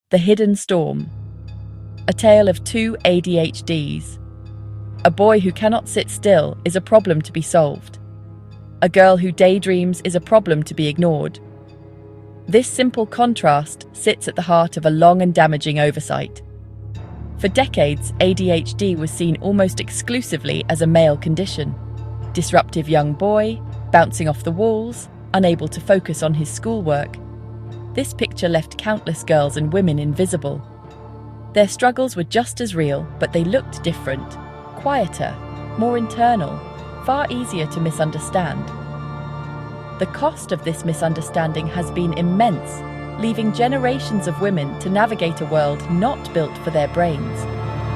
The Hidden Storm. A tale of two ADHDs. A boy who cannot sit still is a problem to be solved. A girl who daydreams is a problem to be ignored. This simple contrast sits at the heart of a long and damaging oversight. For decades, ADHD was seen almost exclusively as a male condition. Disruptive young boy, bouncing off the walls, unable to focus on his schoolwork. This picture left countless girls and women invisible. Their struggles were just as real, but they looked different, quieter, more internal, far easier to misunderstand. The cost of this misunderstanding has been immense, leaving generations of women to navigate a world not built for their brains,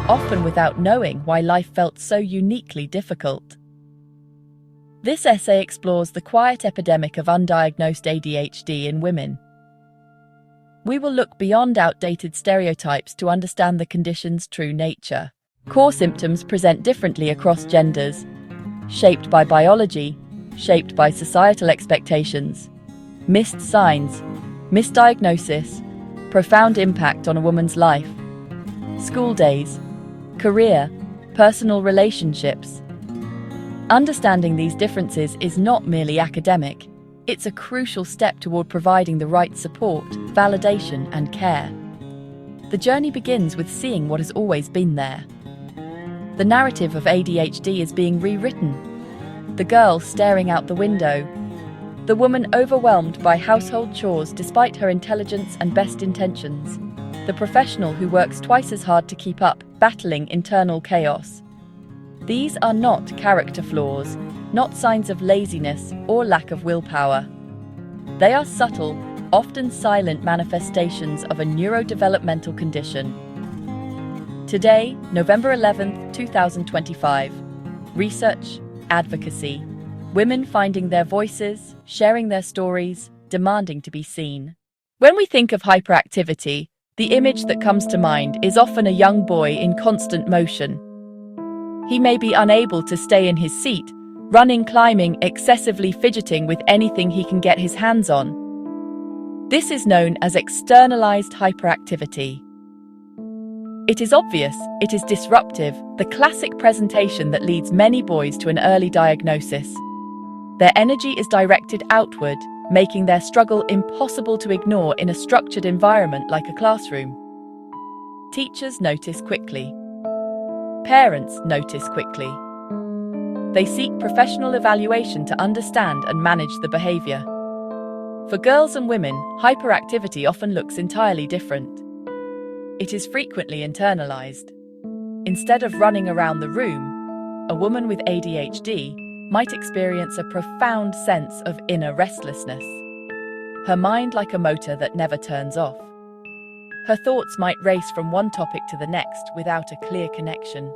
often without knowing why life felt so uniquely difficult. This essay explores the quiet epidemic of undiagnosed ADHD in women. We will look beyond outdated stereotypes to understand the condition's true nature. Core symptoms present differently across genders, shaped by biology, shaped by societal expectations. Missed signs, misdiagnosis, profound impact on a woman's life. School days, career, personal relationships. Understanding these differences is not merely academic. It's a crucial step toward providing the right support, validation, and care. The journey begins with seeing what has always been there. The narrative of ADHD is being rewritten. The girl staring out the window. The woman overwhelmed by household chores despite her intelligence and best intentions. The professional who works twice as hard to keep up, battling internal chaos. These are not character flaws, not signs of laziness or lack of willpower. They are subtle, often silent manifestations of a neurodevelopmental condition. Today, November 11, 2025. Research, advocacy. Women finding their voices, sharing their stories, demanding to be seen. When we think of hyperactivity, the image that comes to mind is often a young boy in constant motion. He may be unable to stay in his seat, running, climbing, excessively fidgeting with anything he can get his hands on. This is known as externalized hyperactivity. It is obvious, it is disruptive, the classic presentation that leads many boys to an early diagnosis. Their energy is directed outward, making their struggle impossible to ignore in a structured environment like a classroom. Teachers notice quickly. Parents notice quickly. They seek professional evaluation to understand and manage the behavior. For girls and women, hyperactivity often looks entirely different. It is frequently internalized. Instead of running around the room, a woman with ADHD might experience a profound sense of inner restlessness. Her mind like a motor that never turns off. Her thoughts might race from one topic to the next without a clear connection.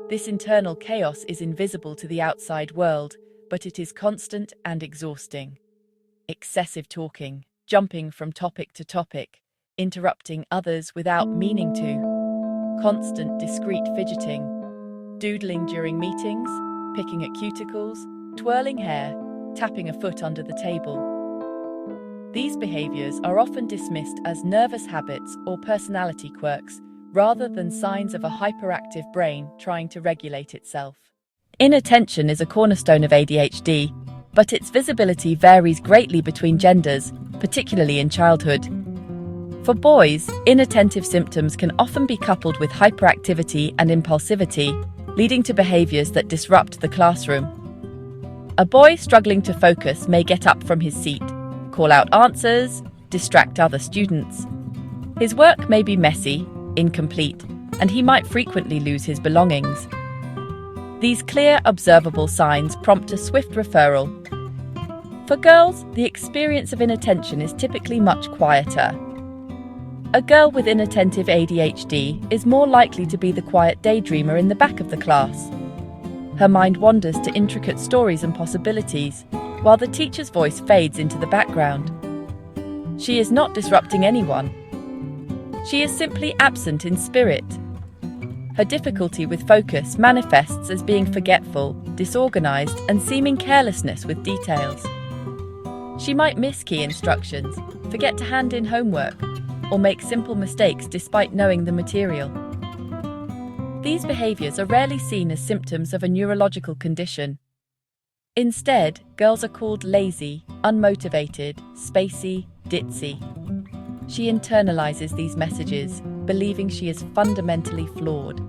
This internal chaos is invisible to the outside world, but it is constant and exhausting. Excessive talking, jumping from topic to topic, interrupting others without meaning to. Constant discreet fidgeting, doodling during meetings, picking at cuticles, twirling hair, tapping a foot under the table. These behaviors are often dismissed as nervous habits or personality quirks, rather than signs of a hyperactive brain trying to regulate itself. Inattention is a cornerstone of ADHD, but its visibility varies greatly between genders, particularly in childhood. For boys, inattentive symptoms can often be coupled with hyperactivity and impulsivity, leading to behaviors that disrupt the classroom. A boy struggling to focus may get up from his seat, call out answers, distract other students. His work may be messy, incomplete, and he might frequently lose his belongings. These clear, observable signs prompt a swift referral. For girls, the experience of inattention is typically much quieter. A girl with inattentive ADHD is more likely to be the quiet daydreamer in the back of the class. Her mind wanders to intricate stories and possibilities, while the teacher's voice fades into the background. She is not disrupting anyone. She is simply absent in spirit. Her difficulty with focus manifests as being forgetful, disorganized, and seeming carelessness with details. She might miss key instructions, forget to hand in homework, or make simple mistakes despite knowing the material. These behaviors are rarely seen as symptoms of a neurological condition. Instead, girls are called lazy, unmotivated, spacey, ditzy. She internalizes these messages, believing she is fundamentally flawed.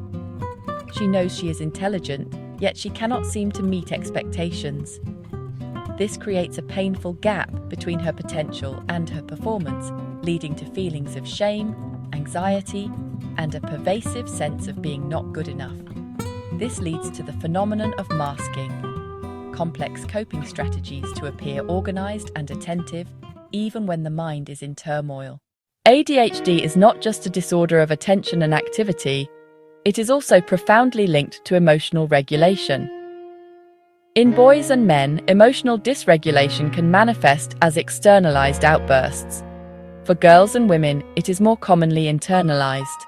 She knows she is intelligent, yet she cannot seem to meet expectations. This creates a painful gap between her potential and her performance, leading to feelings of shame, anxiety, and a pervasive sense of being not good enough. This leads to the phenomenon of masking, complex coping strategies to appear organized and attentive, even when the mind is in turmoil. ADHD is not just a disorder of attention and activity, it is also profoundly linked to emotional regulation. In boys and men, emotional dysregulation can manifest as externalized outbursts. For girls and women, it is more commonly internalized.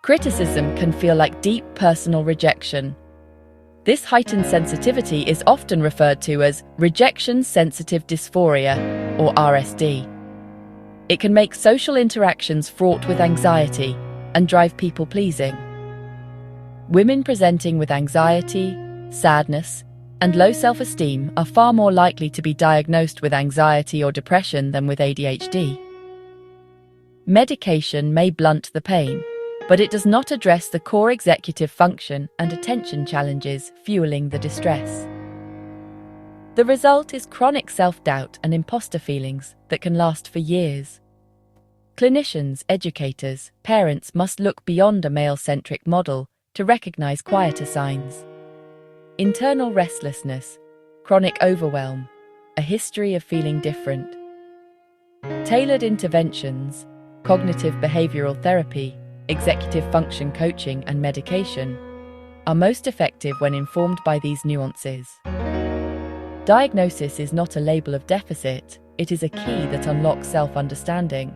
Criticism can feel like deep personal rejection. This heightened sensitivity is often referred to as rejection-sensitive dysphoria, or RSD. It can make social interactions fraught with anxiety and drive people-pleasing. Women presenting with anxiety, sadness, and low self-esteem are far more likely to be diagnosed with anxiety or depression than with ADHD. Medication may blunt the pain, but it does not address the core executive function and attention challenges fueling the distress. The result is chronic self-doubt and imposter feelings that can last for years. Clinicians, educators, parents must look beyond a male-centric model to recognize quieter signs. Internal restlessness, chronic overwhelm, a history of feeling different. Tailored interventions, cognitive behavioral therapy, executive function coaching, and medication are most effective when informed by these nuances. Diagnosis is not a label of deficit, it is a key that unlocks self-understanding.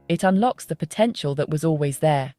It unlocks the potential that was always there.